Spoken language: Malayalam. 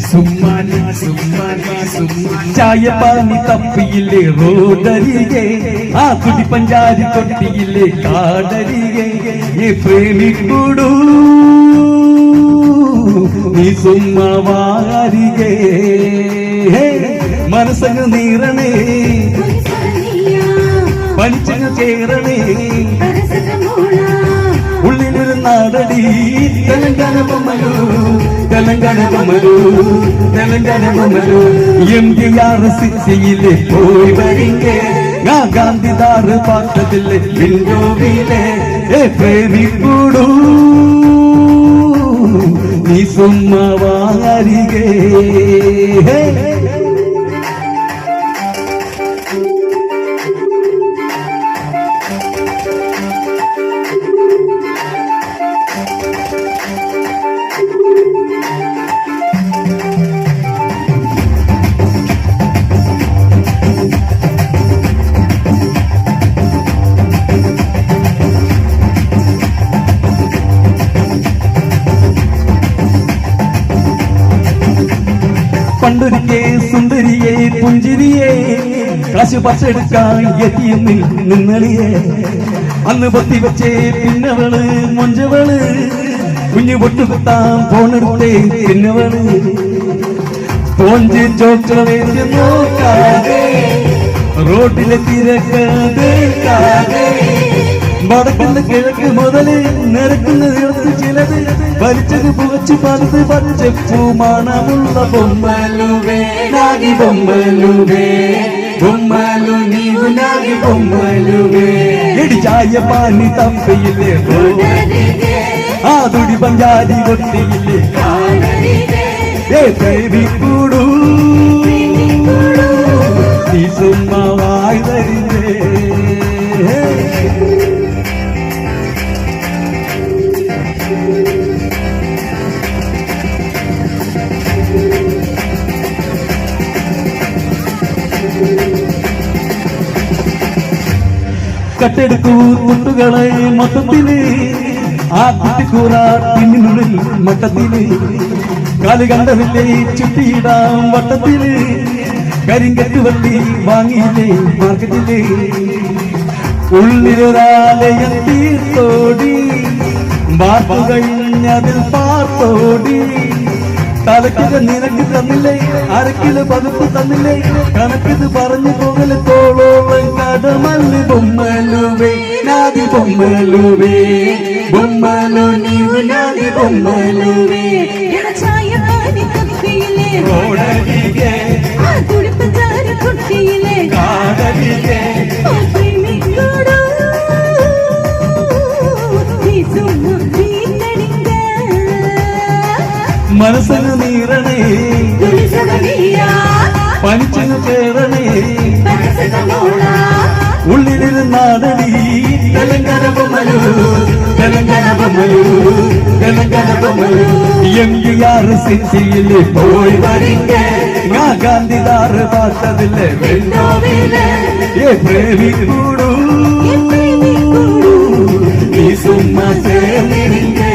സുമ്മാനി ചായ പാനി തപ്പിയില്ലേ റോഡരികെ ആ കുടി പഞ്ചാരി തൊട്ടിയില്ലേ കാടരികെ ഈ പ്രേമിക്കൂടൂ നീ സുമ്മാവാരികെ മനസ്സങ്ങ് നീറണേ പനിച്ചങ്ങ് ചേരണേ ഉള്ളിലൊരു നാടടി തെലങ്കാന ബൊമ്മലു തെലങ്കാന ബൊമ്മലു തെലങ്കാന ബൊമ്മലു MGR സിറ്റിയിലെ പോയി വരികെ ഗാന്ധിദാറ് പാട്ടത്തിലെ വിൻഡോവിലെ പ്രേമിക്കൂടൂ നീ സുമ്മാവാരികെ പണ്ടൊരിക്കേ സുന്ദരിയെ പുഞ്ചിരിയെ കാശ് പച്ചെടുക്കാൻ എത്തിയെന്നിൽ നിന്നളിയെ അന്ന് പൊത്തി വെച്ചേ പിന്നവള് മൊഞ്ചവള് കുഞ്ഞു പൊട്ടുകുത്താൻ ഫോണെടുത്തേ പിന്നവള് പോഞ്ച് ചോക്ലേറ്റ് നോക്കാതെ റോഡിലെ തിരക്കാതെ വടക്കുന്ന കിഴക്ക് മുതല് നിരക്കുന്ന തീർത്ത് ചിലത് വലിച്ചത് പുകച്ചു പറുത്ത് പച്ചപ്പൂ മണമുള്ള ബൊമ്മലുവേ നാഗി ബൊമ്മലുവേ ബൊമ്മലു നീവു നാഗി ബൊമ്മലുവേ ചായ പാനി തപ്പയില്ലേ ആ തുടി പഞ്ചാരി കൊട്ടിയില്ലേ പ്രേമിക്കൂടൂ നീ സുമ്മാവായി തരില്ലേ കട്ടെടുക്കൂ കുട്ടുകളെ മൊത്തത്തില് ആ കുട്ടിക്കൂറ പിന്നിനുള്ളിൽ മട്ടത്തില് കാല് കണ്ടതില്ലേ ചുറ്റിയിടാം വട്ടത്തില് കരിങ്കറ്റ് വട്ടി വാങ്ങിയില്ലേ മാർക്കറ്റില് ഉള്ളിലൊരാലയം തീർത്തോടി വാർപ്പ് കഴിഞ്ഞതിൽ പാർത്തോടി തലക്കിത് നിനക്ക് തന്നില്ലേ അരക്കില് പതിപ്പ് തന്നില്ലേ കണക്കിത് പറഞ്ഞു പോകല് തോളോളം കടമല്ല് ബൊമ്മലുവേ നാദി ബൊമ്മലുവേ ബൊമ്മലു നീവു നാദി ബൊമ്മലുവേ റോഡരികെ കാടരികെ മനസ്സിന് നീരണേ പനിച്ചങ്ങ് ചേരണേ ഉള്ളിലിരുന്നാടടി തെലങ്കാന ബൊമ്മലു തെലങ്കാന ബൊമ്മലു തെലങ്കാന ബൊമ്മലു MGR സിറ്റിയിലെ പോയി വരികെ ഗാന്ധിദാറ് പാട്ടതില്ലേ പ്രേമിക്കൂടൂ നീ സുമ്മാ ചേർന്നിരിക്കേ